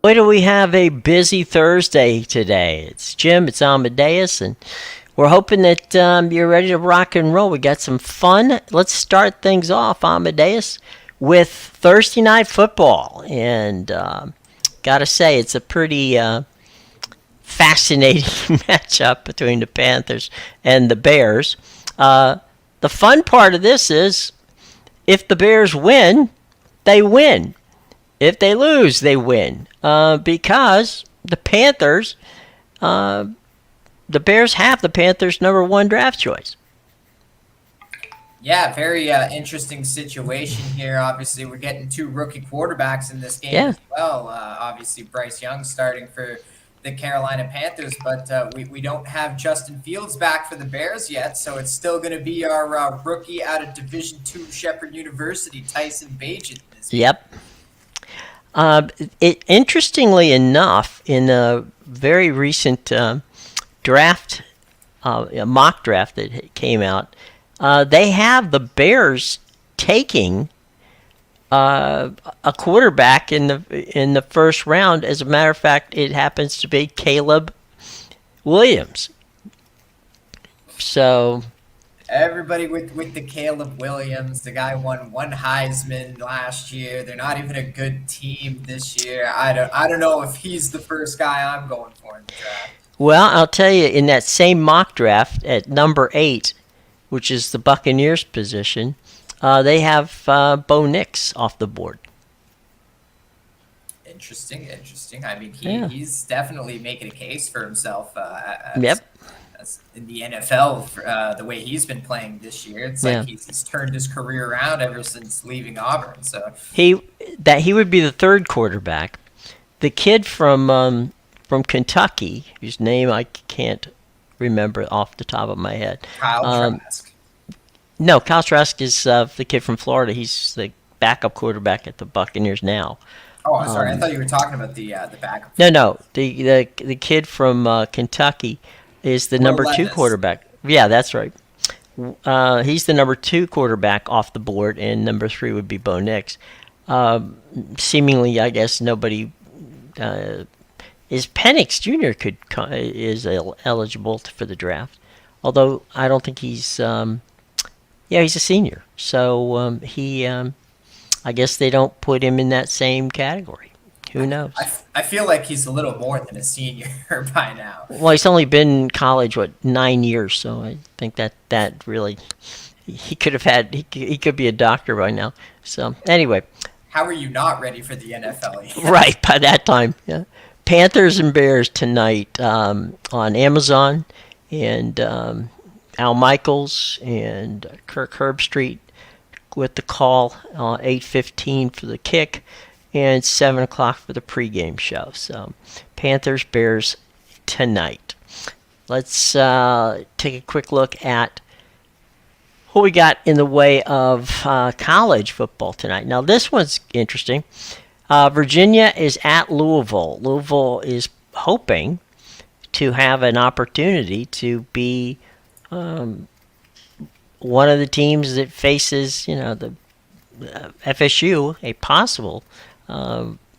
Boy, do we have a busy Thursday today. It's Jim, it's Amadeus, and we're hoping that you're ready to rock and roll. We got some fun. Let's start things off, Amadeus, with Thursday night football. And gotta say, it's a pretty fascinating matchup between the Panthers and the Bears. The fun part of this is if the Bears win, they win. If they lose, they win. Because the Panthers, the Bears have the Panthers' number one draft choice. Yeah, very interesting situation here. Obviously, we're getting two rookie quarterbacks in this game Yeah. as well. Obviously, Bryce Young starting for the Carolina Panthers, but we don't have Justin Fields back for the Bears yet, so it's still going to be our rookie out of Division II Shepherd University, Tyson Bagent. In this game. Yep. Interestingly enough, in a very recent draft, a mock draft that came out, they have the Bears taking a quarterback in the first round. As a matter of fact, it happens to be Caleb Williams. So Everybody with the Caleb Williams, the guy won one Heisman last year. They're not even a good team this year. I don't know if he's the first guy I'm going for in the draft. well, I'll tell you, in that same mock draft at number 8, which is the Buccaneers position, they have Bo Nix off the board. Interesting. I mean, Yeah. he's definitely making a case for himself Yep. as in the NFL. The way he's been playing this year, it's Yeah. like he's turned his career around ever since leaving Auburn. So He would be the third quarterback. The kid from Kentucky, whose name I can't remember off the top of my head. Kyle Um, Trask. no, Kyle Trask is the kid from Florida. He's the backup quarterback at the Buccaneers now. Oh, I'm sorry. I thought you were talking about the backup. No. The kid from Kentucky is the Will number 2 Levis. quarterback. Yeah, that's right. He's the number 2 quarterback off the board, and number 3 would be Bo Nix. Seemingly, I guess nobody is Penix Jr. is eligible for the draft, although I don't think he's. Yeah, he's a senior, so I guess they don't put him in that same category. Who knows? I feel like he's a little more than a senior by now. Well, he's only been in college 9 years, so I think that really he could have had he could be a doctor by now. So anyway, How are you not ready for the NFL yet? right by that time, yeah. Panthers and Bears tonight on Amazon, and Al Michaels and Kirk Herbstreit with the call 8:15 for the kick and 7 o'clock for the pregame show. So Panthers Bears tonight. Let's take a quick look at what we got in the way of college football tonight. Now this one's interesting. Virginia is at Louisville. Louisville is hoping to have an opportunity to be one of the teams that faces, the FSU, a possible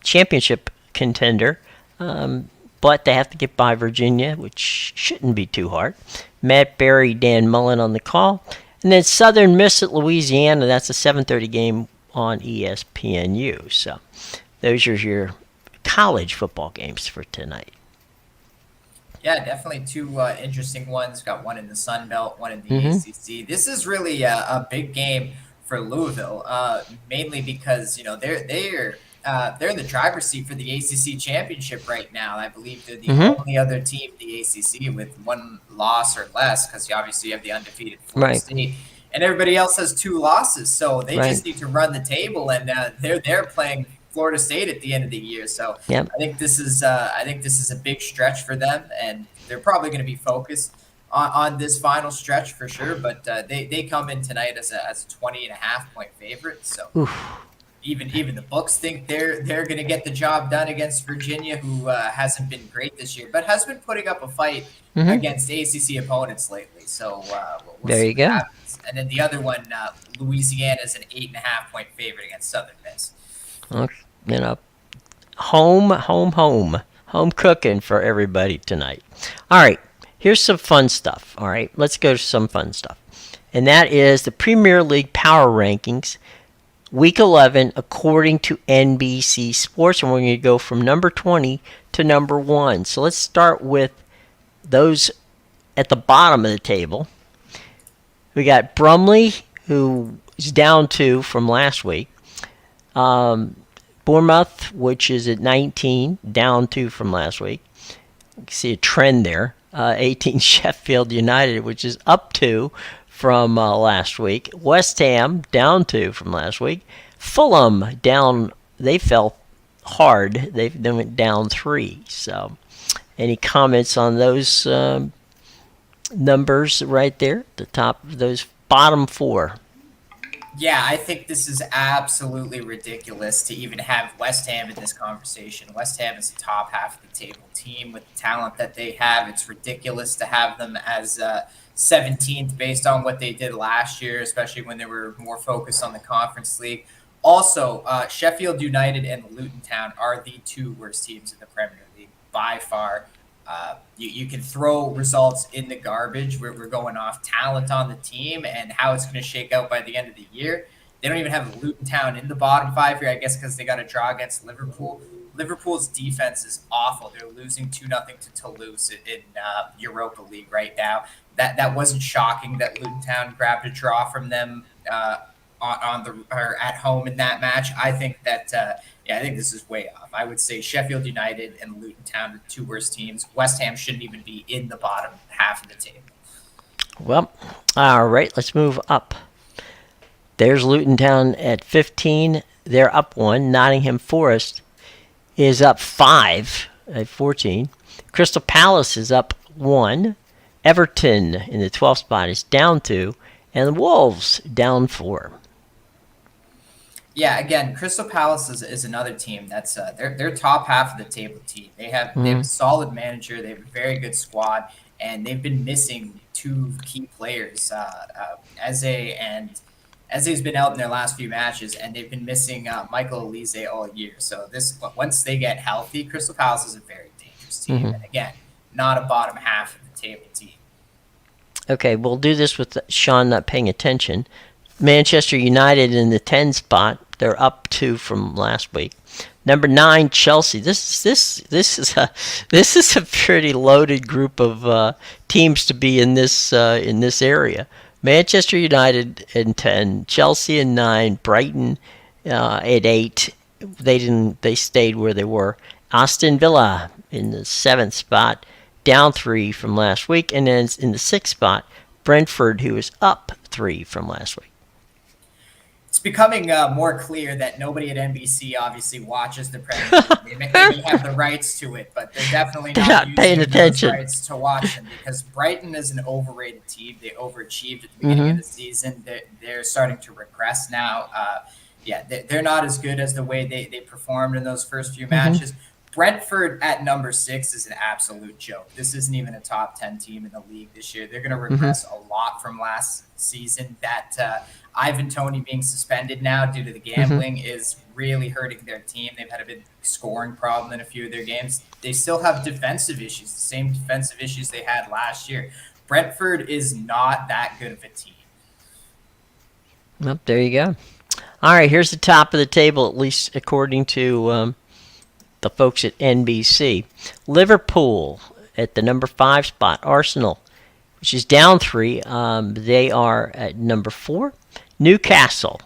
championship contender. But they have to get by Virginia, which shouldn't be too hard. Matt Berry, Dan Mullen on the call. And then Southern Miss at Louisiana. That's a 7:30 game on ESPNU. So those are your college football games for tonight. Yeah, definitely two interesting ones. Got one in the Sun Belt, one in the Mm-hmm. ACC. This is really a big game for Louisville, mainly because they're in the driver's seat for the ACC championship right now. I believe they're the Mm-hmm. only other team in the ACC with one loss or less, because obviously you have the undefeated Florida Right. State, and everybody else has 2 losses. So they Right. just need to run the table, and they're playing Florida State at the end of the year. So Yep. I think this is a big stretch for them, and they're probably going to be focused on this final stretch for sure. But they come in tonight as a 20.5 point favorite. So Oof. even the books think they're going to get the job done against Virginia, who hasn't been great this year, but has been putting up a fight Mm-hmm. against ACC opponents lately. So we'll There see you what go. happens. And then the other one, Louisiana is an 8.5 point favorite against Southern Miss. Well, Home cooking for everybody tonight. All right, here's some fun stuff. All right, let's go to some fun stuff. And that is the Premier League Power Rankings, Week 11, according to NBC Sports. And we're going to go from number 20 to number 1. So let's start with those at the bottom of the table. We got Brumley, who is down 2 from last week. Bournemouth, which is at 19, down 2 from last week. You can see a trend there. 18, Sheffield United, which is up 2 from last week. West Ham, down 2 from last week. Fulham, down, they fell hard. They went down 3. So, any comments on those numbers right there? The top, those bottom 4. Yeah, I think this is absolutely ridiculous to even have West Ham in this conversation. West Ham is the top half of the table team with the talent that they have. It's ridiculous to have them as 17th based on what they did last year, especially when they were more focused on the Conference League. Also, Sheffield United and Luton Town are the 2 worst teams in the Premier League by far. You can throw results in the garbage. We're going off talent on the team and how it's going to shake out by the end of the year. They don't even have Luton Town in the bottom 5 here, I guess, because they got a draw against Liverpool. Liverpool's defense is awful. They're losing 2-0 to Toulouse in Europa League right now. That wasn't shocking that Luton Town grabbed a draw from them or at home in that match. I think that I think this is way off. I would say Sheffield United and Luton Town are the 2 worst teams. West Ham shouldn't even be in the bottom half of the table. Well, all right, let's move up. There's Luton Town at 15. They're up 1. Nottingham Forest is up 5 at 14. Crystal Palace is up 1. Everton in the 12th spot is down 2. And the Wolves down 4. Yeah, again, Crystal Palace is another team that's they're top half of the table team. They have a solid manager, they have a very good squad, and they've been missing 2 key players. Eze's been out in their last few matches, and they've been missing Michael Elise all year. So once they get healthy, Crystal Palace is a very dangerous team, and again, not a bottom half of the table team. Okay, we'll do this with Sean not paying attention. Manchester United in the 10 spot. They're up 2 from last week. Number 9, Chelsea. This is a pretty loaded group of teams to be in this area. Manchester United in 10, Chelsea in 9, Brighton at 8. They stayed where they were. Aston Villa in the 7th spot, down 3 from last week, and then in the 6th spot, Brentford, who is up 3 from last week. It's becoming more clear that nobody at NBC obviously watches the Premier League. They maybe have the rights to it, but they're definitely not paying using attention. those rights to watch them because Brighton is an overrated team. They overachieved at the beginning of the season. They're starting to regress now. They're not as good as the way they performed in those first few matches. Brentford at number 6 is an absolute joke. This isn't even a top 10 team in the league this year. They're going to regress a lot from last season. That Ivan Toney being suspended now due to the gambling is really hurting their team. They've had a big scoring problem in a few of their games. They still have defensive issues, the same defensive issues they had last year. Brentford is not that good of a team. Well, there you go. All right, here's the top of the table, at least according to the folks at NBC. Liverpool at the number 5 spot. Arsenal, which is down 3. They are at number 4. Newcastle.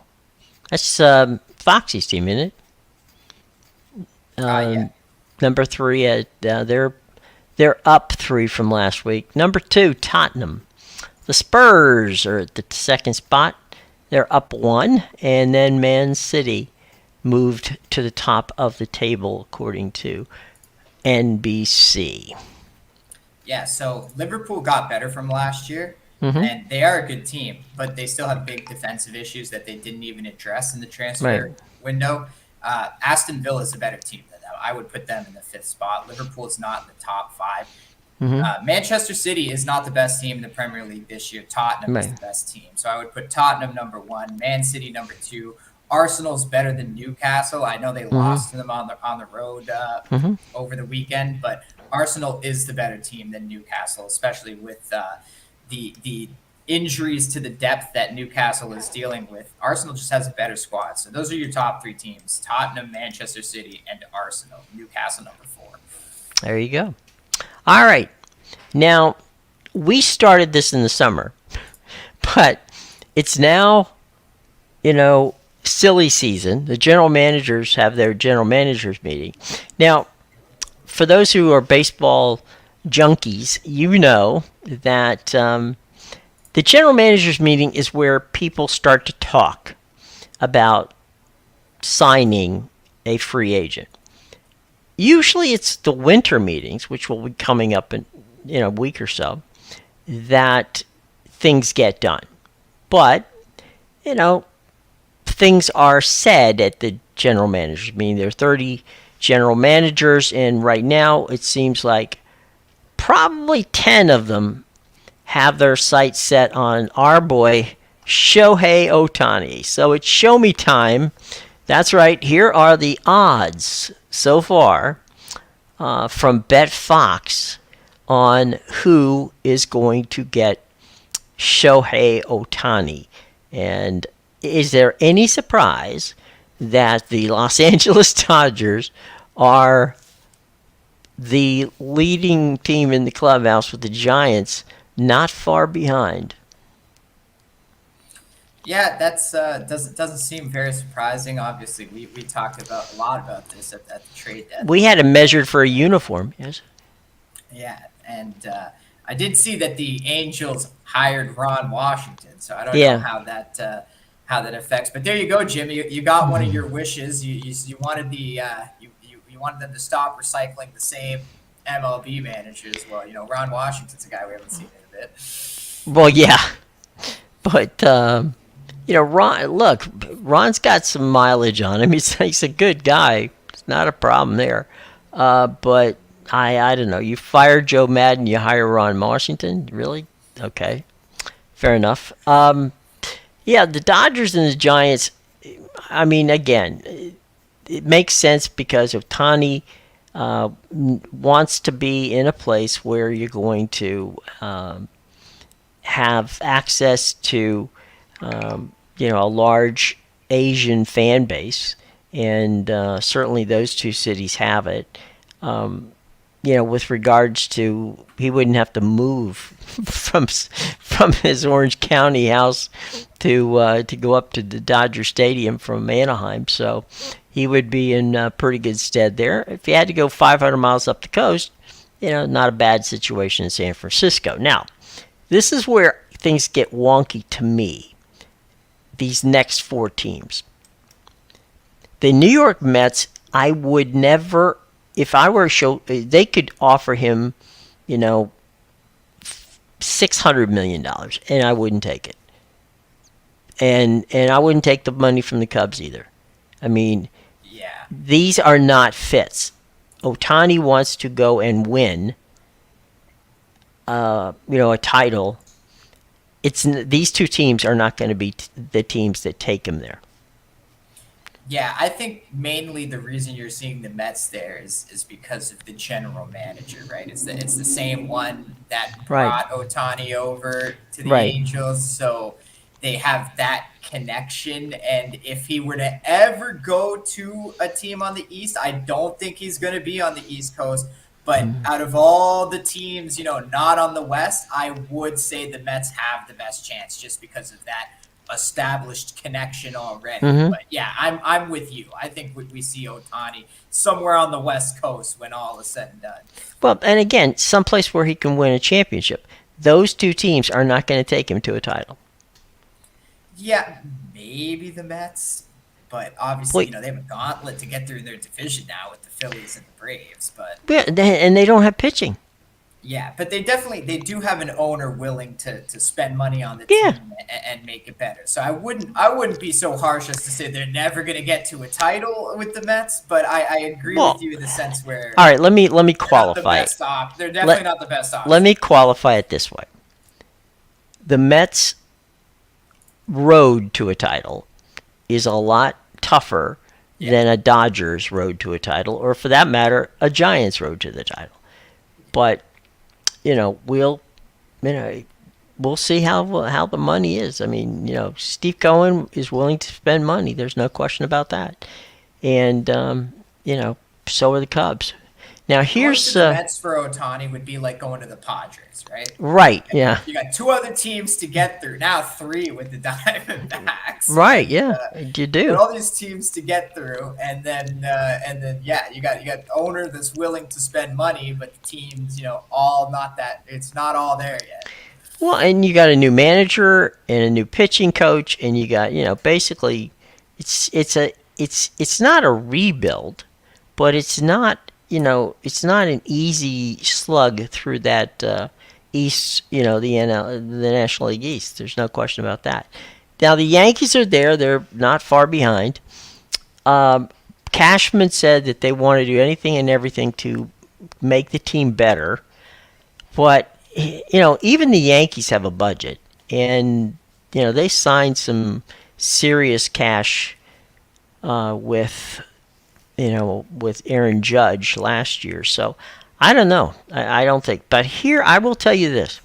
That's Foxy's team, isn't it? Number 3. They're up 3 from last week. Number 2, Tottenham. The Spurs are at the 2nd spot. They're up 1. And then Man City moved to the top of the table according to NBC. Yeah, so Liverpool got better from last year, and they are a good team, but they still have big defensive issues that they didn't even address in the transfer window. Aston Villa is a better team than them. I would put them in the 5th spot. Liverpool is not in the top 5. Manchester City is not the best team in the Premier League this year. Tottenham is the best team. So I would put Tottenham number 1, Man City number 2, Arsenal's better than Newcastle. I know they lost to them on the road over the weekend, but Arsenal is the better team than Newcastle, especially with the injuries to the depth that Newcastle is dealing with. Arsenal just has a better squad. So those are your top three teams: Tottenham, Manchester City, and Arsenal. Newcastle number 4. There you go. All right. Now, we started this in the summer, but it's now, silly season. The general managers have their general managers meeting. Now, for those who are baseball junkies, you know that the general managers meeting is where people start to talk about signing a free agent. Usually it's the winter meetings, which will be coming up in a week or so, that things get done. But, things are said at the general managers meeting. There are 30 general managers, and right now it seems like probably 10 of them have their sights set on our boy Shohei Ohtani. So it's show me time. That's right. Here are the odds so far from BetFox on who is going to get Shohei Ohtani. And is there any surprise that the Los Angeles Dodgers are the leading team in the clubhouse with the Giants not far behind? Yeah, that's doesn't seem very surprising. Obviously, we talked a lot about this at the trade deadline. We had him measured for a uniform, yes. Yeah, and I did see that the Angels hired Ron Washington, so I don't know how that affects. But there you go, Jim. You got one of your wishes. You wanted the you wanted them to stop recycling the same MLB managers. Well, Ron Washington's a guy we haven't seen in a bit. Well, yeah, but Ron's got some mileage on him. He's a good guy. It's not a problem there. But I don't know. You fire Joe Madden, you hire Ron Washington? Really? Okay. Fair enough. Yeah, the Dodgers and the Giants, I mean, again, it makes sense because Ohtani wants to be in a place where you're going to have access to, a large Asian fan base, and certainly those two cities have it. With regards to, he wouldn't have to move from his Orange County house to go up to the Dodger Stadium from Anaheim, so he would be in pretty good stead there. If he had to go 500 miles up the coast, not a bad situation in San Francisco. Now, this is where things get wonky to me. These next 4 teams. The New York Mets, I would never, if I were they could offer him, $600 million, and I wouldn't take it. And I wouldn't take the money from the Cubs either. I mean, these are not fits. Ohtani wants to go and win, a title. These two teams are not going to be the teams that take him there. Yeah, I think mainly the reason you're seeing the Mets there is because of the general manager, right? It's the same one that brought Ohtani over to the Angels, so they have that connection. And if he were to ever go to a team on the East, I don't think he's going to be on the East Coast. But out of all the teams, not on the West, I would say the Mets have the best chance just because of that established connection already. But yeah, I'm with you. I think we see Ohtani somewhere on the West Coast when all is said and done. Well, and again, someplace where he can win a championship. Those two teams are not going to take him to a title. Yeah, maybe the Mets. But obviously, they have a gauntlet to get through their division now with the Phillies and the Braves. But and they don't have pitching. Yeah, but they do have an owner willing to spend money on the team and make it better. So I wouldn't be so harsh as to say they're never going to get to a title with the Mets. But I agree with you in the sense where all right, let me qualify it. They're definitely not the best option. Let me qualify it this way: the Mets' road to a title is a lot tougher than a Dodgers road to a title, or for that matter, a Giants road to the title. But we'll see how the money is. I mean, Steve Cohen is willing to spend money. There's no question about that. And so are the Cubs. Now here's the Mets for Ohtani would be like going to the Padres, right? Right. Yeah. You got 2 other teams to get through. Now 3 with the Diamondbacks. Right. Yeah. You do. All these teams to get through, and then you got the owner that's willing to spend money, but the teams, all not that. It's not all there yet. Well, and you got a new manager and a new pitching coach, and you got basically, it's not a rebuild, but it's not. It's not an easy slug through that East, the National League East. There's no question about that. Now, the Yankees are there. They're not far behind. Cashman said that they want to do anything and everything to make the team better. But, even the Yankees have a budget. And, they signed some serious cash with Aaron Judge last year. So I don't know. I don't think. But here I will tell you this.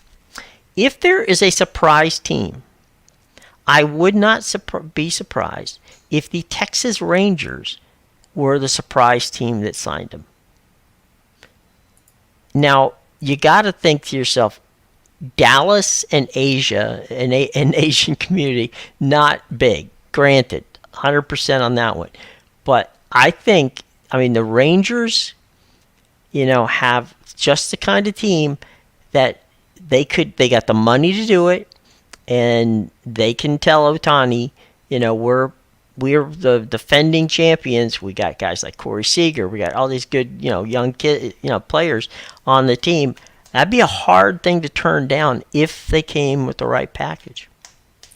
If there is a surprise team, I would not be surprised if the Texas Rangers were the surprise team that signed him. Now, you got to think to yourself, Dallas and Asia, an Asian community, not big. Granted, 100% on that one. But I think, the Rangers, have just the kind of team that they got the money to do it, and they can tell Ohtani, we're the defending champions. We got guys like Corey Seager. We got all these good, young players on the team. That'd be a hard thing to turn down if they came with the right package.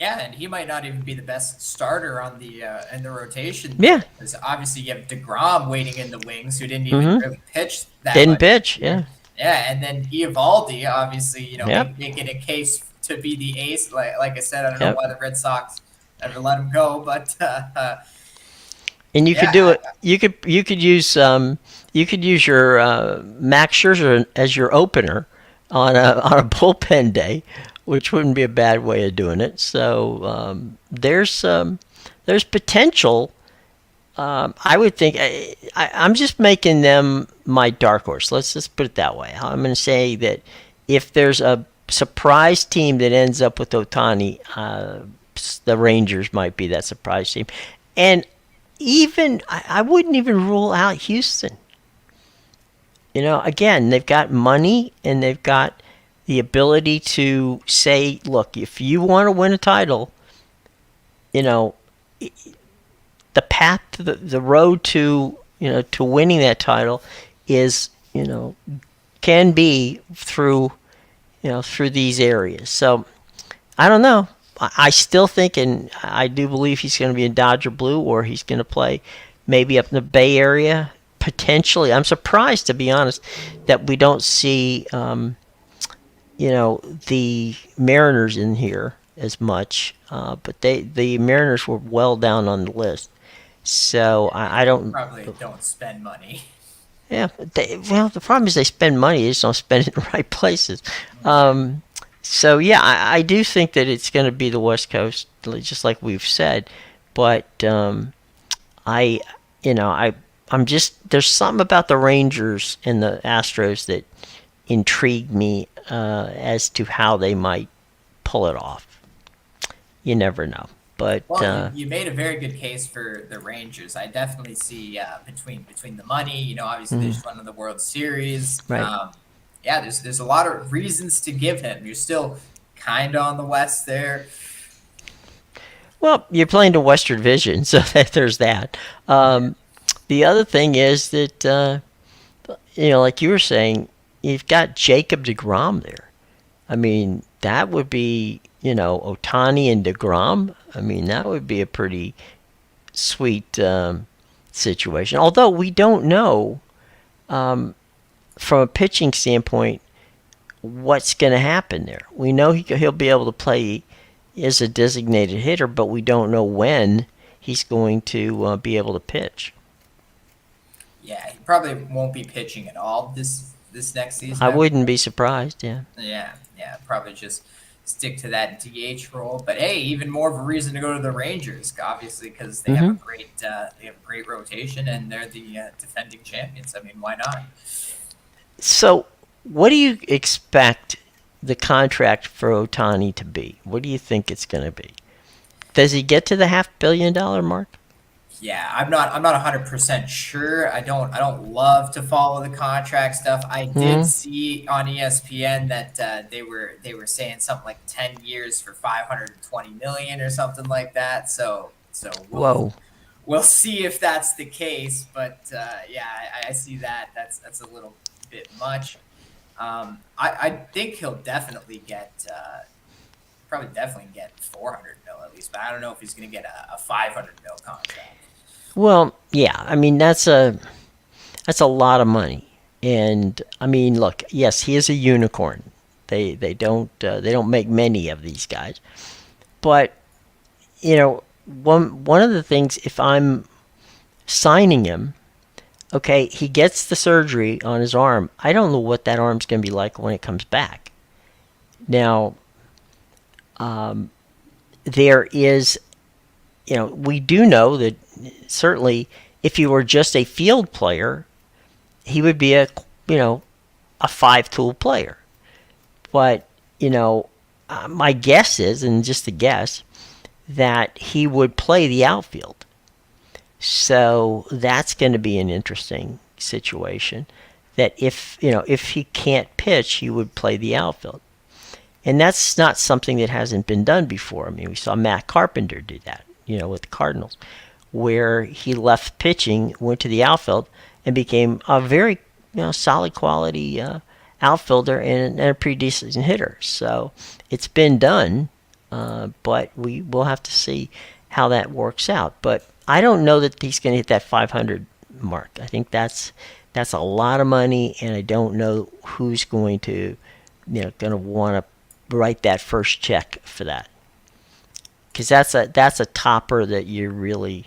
Yeah, and he might not even be the best starter on the in the rotation. Yeah, because obviously you have DeGrom waiting in the wings, who didn't even really pitch that. Didn't much. pitch, yeah. Yeah, and then Eovaldi, obviously, making a case to be the ace. Like I said, I don't know why the Red Sox ever let him go, but. And you could do it. You could use your Max Scherzer as your opener on a bullpen day, which wouldn't be a bad way of doing it. So there's potential. I would think I'm just making them my dark horse. Let's just put it that way. I'm going to say that if there's a surprise team that ends up with Ohtani, the Rangers might be that surprise team. And even I wouldn't even rule out Houston. Again, they've got money and they've got the ability to say, look, if you want to win a title, the path to the road to to winning that title is can be through through these areas. So I don't know. I still think, and I do believe he's going to be in Dodger blue, or he's going to play maybe up in the Bay Area potentially. I'm surprised, to be honest, that we don't see the Mariners in here as much, but the Mariners were well down on the list. So I don't probably don't spend money. Yeah, the problem is they spend money; they just don't spend it in the right places. So yeah, I do think that it's going to be the West Coast, just like we've said. But I'm just there's something about the Rangers and the Astros that intrigue me as to how they might pull it off. You never know. But you made a very good case for the Rangers. I definitely see between the money. Obviously they just won the World Series. Right. There's a lot of reasons to give him. You're still kind of on the West there. Well, you're playing the Western Division, so there's that. The other thing is that like you were saying, you've got Jacob deGrom there. I mean, that would be Ohtani and deGrom. I mean, that would be a pretty sweet situation. Although we don't know, from a pitching standpoint, what's going to happen there. We know he'll be able to play as a designated hitter, but we don't know when he's going to be able to pitch. Yeah, he probably won't be pitching at all this next season. I wouldn't be surprised. Yeah. Yeah, probably just stick to that DH role. But hey, even more of a reason to go to the Rangers, obviously, because Hmm. they have a great rotation and they're the defending champions. I mean, why not? So, what do you expect the contract for Otani to be? What do you think it's going to be? Does he get to the $500 million mark? Yeah, I'm not 100% sure. I don't love to follow the contract stuff. I did Hmm. see on ESPN that they were saying something like 10 years for 520 million or something like that. So Whoa. we'll see if that's the case. But yeah, I see that. That's a little bit much. I think he'll definitely get 400 mil at least, but I don't know if he's going to get a 500 mil contract. Well, yeah. I mean, that's a lot of money. And I mean, look, yes, he is a unicorn. They don't make many of these guys. But one of the things, if I'm signing him, okay, he gets the surgery on his arm. I don't know what that arm's going to be like when it comes back. Now, there is, we do know that certainly if he were just a field player, he would be a five-tool player. But my guess is, and just a guess, that he would play the outfield. So that's going to be an interesting situation. That if he can't pitch, he would play the outfield, and that's not something that hasn't been done before. I mean, we saw Matt Carpenter do that, with the Cardinals, where he left pitching, went to the outfield, and became a very solid quality outfielder and a pretty decent hitter. So it's been done, but we will have to see how that works out. But I don't know that he's going to hit that 500 mark. I think that's a lot of money, and I don't know who's going to want to write that first check for that, because that's a topper that you really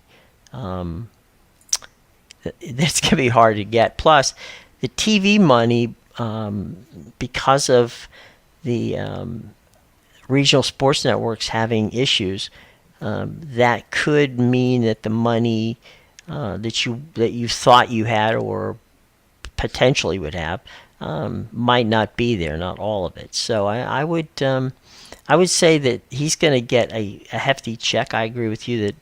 that's going to be hard to get. Plus, the TV money, because of the regional sports networks having issues, that could mean that the money that you thought you had or potentially would have might not be there, not all of it. So I would say that he's going to get a hefty check. I agree with you that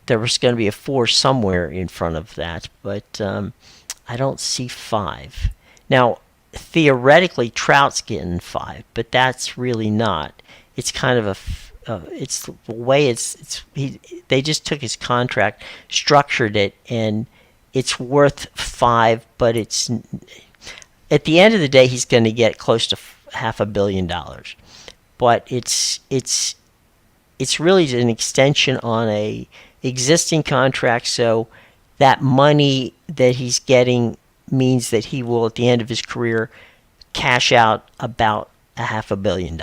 there was going to be a 4 somewhere in front of that, but I don't see 5. Now, theoretically, Trout's getting 5, but that's really not. It's kind of it's the way they just took his contract, structured it, and it's worth 5, but it's at the end of the day he's going to get close to $500 million. But it's really an extension on a existing contract, so that money that he's getting means that he will, at the end of his career, cash out about $500 million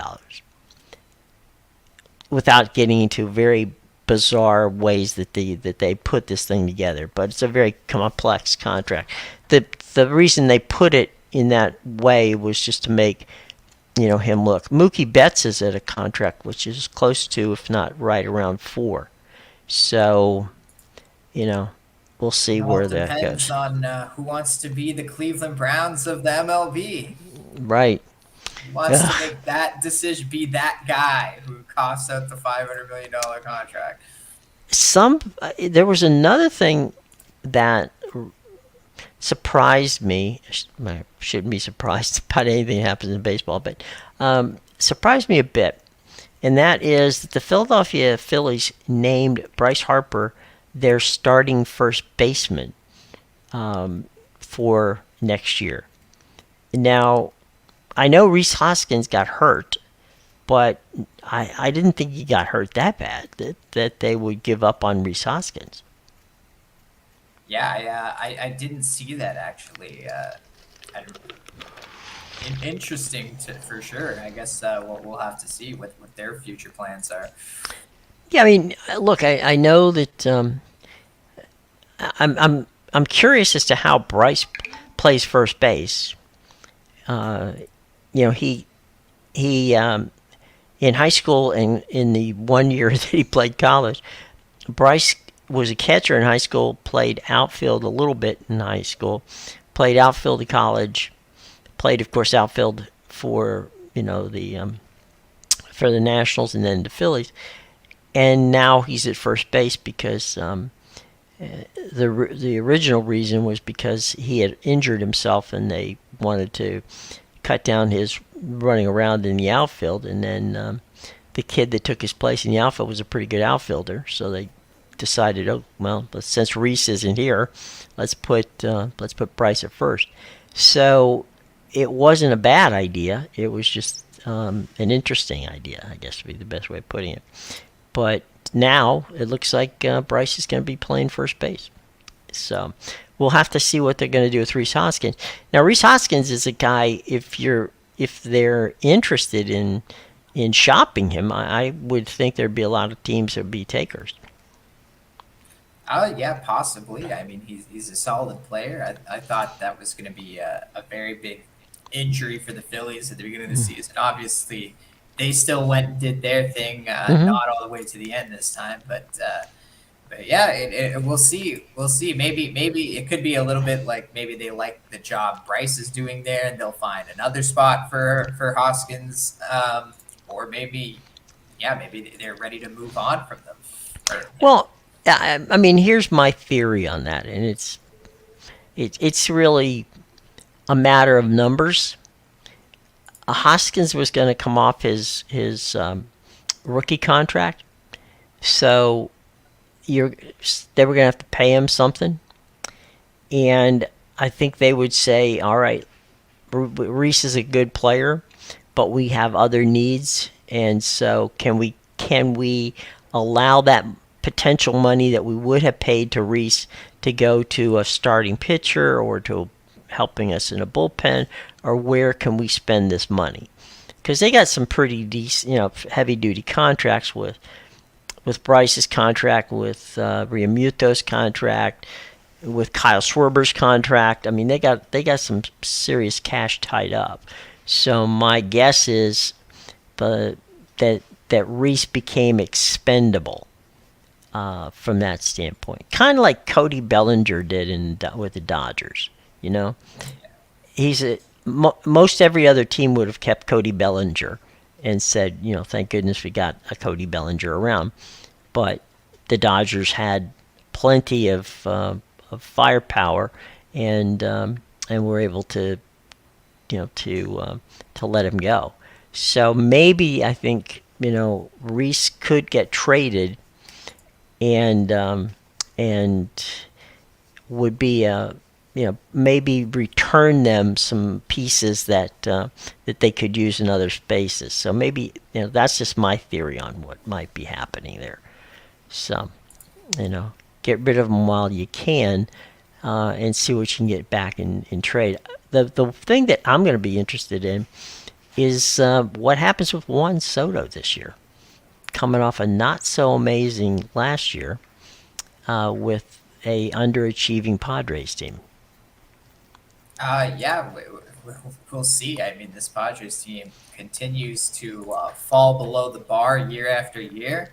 without getting into very bizarre ways that they put this thing together. But it's a very complex contract. The reason they put it in that way was just to make him look. Mookie Betts is at a contract which is close to, if not right around 4. So, we'll see It all where that depends goes. on who wants to be the Cleveland Browns of the MLB. Right. Who wants to Ugh. make that decision, be that guy who costs out the $500 million contract? There was another thing that surprised me. I shouldn't be surprised about anything that happens in baseball, but surprised me a bit. And that is that the Philadelphia Phillies named Bryce Harper their starting first baseman for next year. Now, I know Rhys Hoskins got hurt, but I didn't think he got hurt that bad that they would give up on Rhys Hoskins. Yeah, I didn't see that actually. Interesting for sure. I guess we'll have to see what their future plans are. Yeah, I mean, look, I know that I'm curious as to how Bryce plays first base. Uh, you know, he in high school and in the 1 year that he played college, Bryce was a catcher in high school, played outfield a little bit in high school, played outfield in college, played of course outfield for for the Nationals and then the Phillies, and now he's at first base because the original reason was because he had injured himself and they wanted to cut down his running around in the outfield, and then the kid that took his place in the outfield was a pretty good outfielder, so they decided, oh well, since Reese isn't here, let's put Bryce at first. So it wasn't a bad idea. It was just an interesting idea, I guess would be the best way of putting it. But now it looks like Bryce is going to be playing first base. So we'll have to see what they're going to do with Rhys Hoskins. Now Rhys Hoskins is a guy. If they're interested in shopping him, I would think there'd be a lot of teams that would be takers. Yeah, possibly. I mean, he's a solid player. I thought that was going to be a very big injury for the Phillies at the beginning of the season. Obviously, they still went and did their thing, Mm-hmm. not all the way to the end this time, but yeah, we'll see. We'll see. Maybe it could be a little bit like maybe they like the job Bryce is doing there, and they'll find another spot for Hoskins, or maybe yeah, maybe they're ready to move on from them. Or, Well, I mean, here's my theory on that, and it's really a matter of numbers. Hoskins was going to come off his rookie contract, so they were going to have to pay him something, and I think they would say, all right, Reese is a good player, but we have other needs, and so can we allow that potential money that we would have paid to Reese to go to a starting pitcher or to helping us in a bullpen, or where can we spend this money? Because they got some pretty decent, heavy duty contracts with Bryce's contract, with Realmuto's contract, with Kyle Schwarber's contract. I mean, they got some serious cash tied up. So my guess is that Reese became expendable from that standpoint, kind of like Cody Bellinger did with the Dodgers. You know, he's most every other team would have kept Cody Bellinger and said, thank goodness we got a Cody Bellinger around. But the Dodgers had plenty of firepower, and were able to to let him go. So maybe I think Reese could get traded, and would be maybe return them some pieces that they could use in other spaces. So maybe that's just my theory on what might be happening there. So get rid of them while you can, and see what you can get back in trade. The thing that I'm going to be interested in is what happens with Juan Soto this year, coming off a not so amazing last year with a underachieving Padres team. Yeah, we'll see. I mean, this Padres team continues to fall below the bar year after year,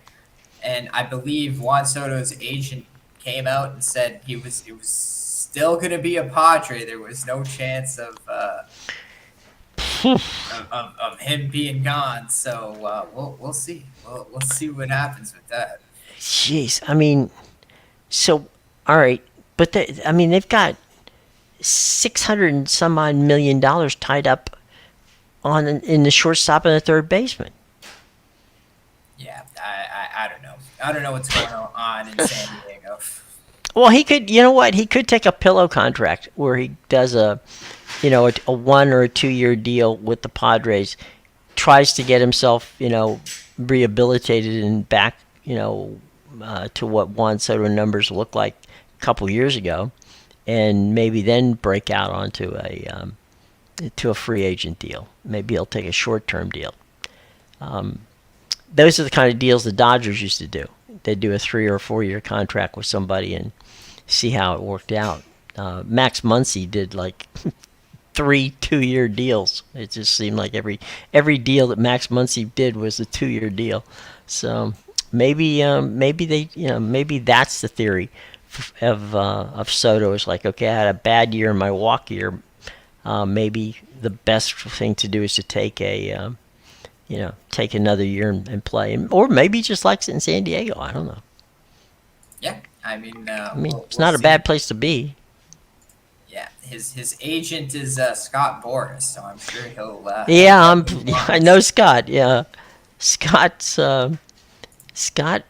and I believe Juan Soto's agent came out and said it was still going to be a Padre. There was no chance of him being gone. So we'll see. We'll see what happens with that. Jeez, I mean, so all right, but they've got 600 and some odd $1 million tied up in the shortstop and the third baseman. Yeah, I don't know. I don't know what's going on in San Diego. Well, he could. You know what? He could take a pillow contract where he does a 1 or a 2 year deal with the Padres, tries to get himself rehabilitated and back to what Juan Soto numbers looked like a couple years ago, and maybe then break out onto a free agent deal. Maybe he'll take a short term deal. those are the kind of deals the Dodgers used to do. They'd do a 3 or 4 year contract with somebody and see how it worked out. Max Muncy did like 3 2-year deals. It just seemed like every deal that Max Muncy did was a 2-year deal. So maybe they maybe that's the theory of Soto. Is like, okay, I had a bad year in my walk year. Maybe the best thing to do is to take take another year and play, or maybe he just likes it in San Diego. I don't know. Yeah, I mean, it's not a bad place to be. Yeah, his agent is Scott Boras, so I'm sure he'll. I know Scott. Yeah, Scott's Scott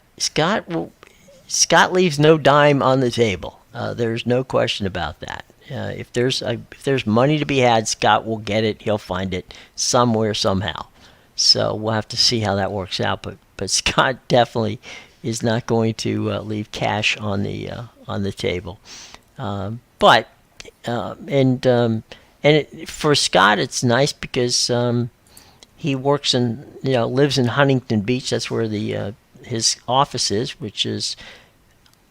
leaves no dime on the table. There's no question about that. If there's money to be had, Scott will get it. He'll find it somewhere somehow. So we'll have to see how that works out. But Scott definitely is not going to leave cash on the table. For Scott, it's nice because he works lives in Huntington Beach. That's where his office is, which is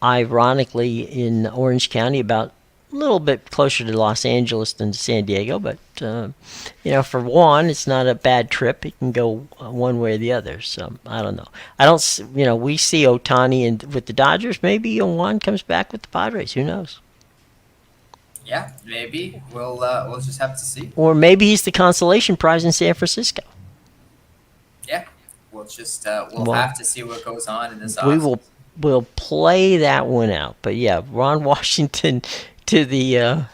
ironically in Orange County, about a little bit closer to Los Angeles than to San Diego. But for Juan, it's not a bad trip. He can go one way or the other. So I don't know. We see Ohtani with the Dodgers. Maybe Juan comes back with the Padres. Who knows? Yeah, maybe we'll just have to see. Or maybe he's the consolation prize in San Francisco. Yeah, we'll have to see what goes on in this. We'll play that one out. But yeah, Ron Washington to the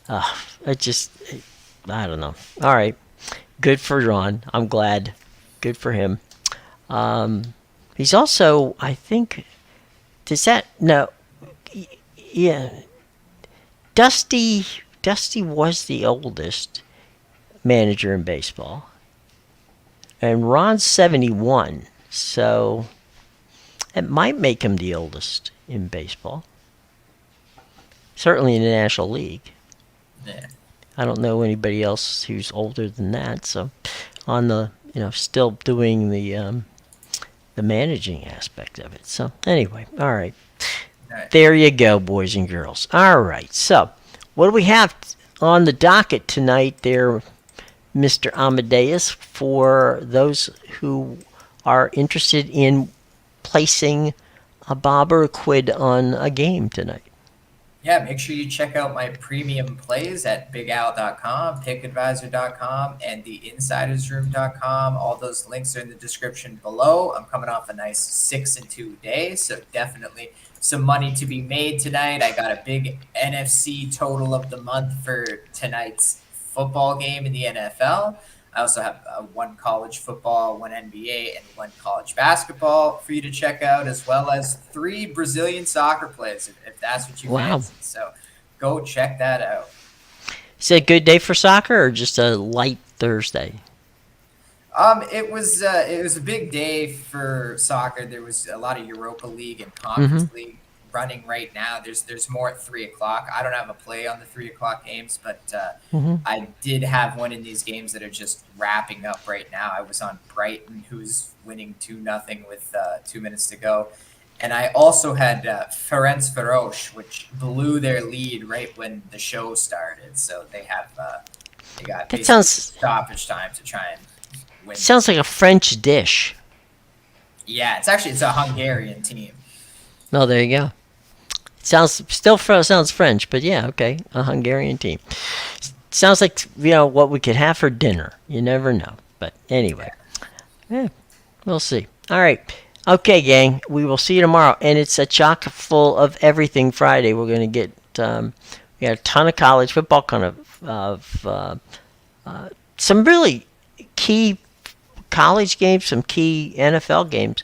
I don't know. All right, good for Ron. I'm glad. Good for him. He's also, I think, yeah. Dusty was the oldest manager in baseball, and Ron's 71, so it might make him the oldest in baseball. Certainly in the National League. Yeah. I don't know anybody else who's older than that. So, on the still doing the managing aspect of it. So anyway, all right. There you go, boys and girls. All right. So, what do we have on the docket tonight, there, Mr. Amadeus, for those who are interested in placing a bob or a quid on a game tonight? Yeah, make sure you check out my premium plays at bigal.com, pickadvisor.com, and theinsidersroom.com. All those links are in the description below. I'm coming off a nice 6-2 day, so definitely some money to be made tonight. I got a big NFC total of the month for tonight's football game in the NFL. I also have one college football, one NBA, and one college basketball for you to check out, as well as 3 Brazilian soccer plays, if that's what you fancy. So go check that out. Is it a good day for soccer or just a light Thursday? It was a big day for soccer. There was a lot of Europa League and Conference League running right now. There's more at 3:00. I don't have a play on the 3:00 games, but I did have one in these games that are just wrapping up right now. I was on Brighton, who's winning 2-0 with 2 minutes to go, and I also had Ferencváros, which blew their lead right when the show started. So they got stoppage time to try and win. Sounds like a French dish. Yeah, it's a Hungarian team. Oh, there you go. Sounds French, but yeah, okay, a Hungarian team. Sounds like what we could have for dinner. You never know, but anyway, we'll see. All right, okay, gang. We will see you tomorrow, and it's a chock full of everything Friday. We're gonna get we got a ton of college football, kind of some really key college games, some key NFL games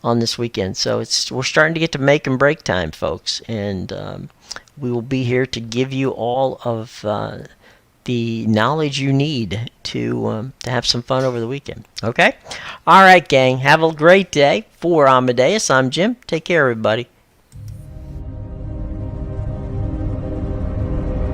on this weekend. So we're starting to get to make and break time, folks, and we will be here to give you all of the knowledge you need to have some fun over the weekend. Okay? All right, gang. Have a great day. For Amadeus, I'm Jim. Take care, everybody.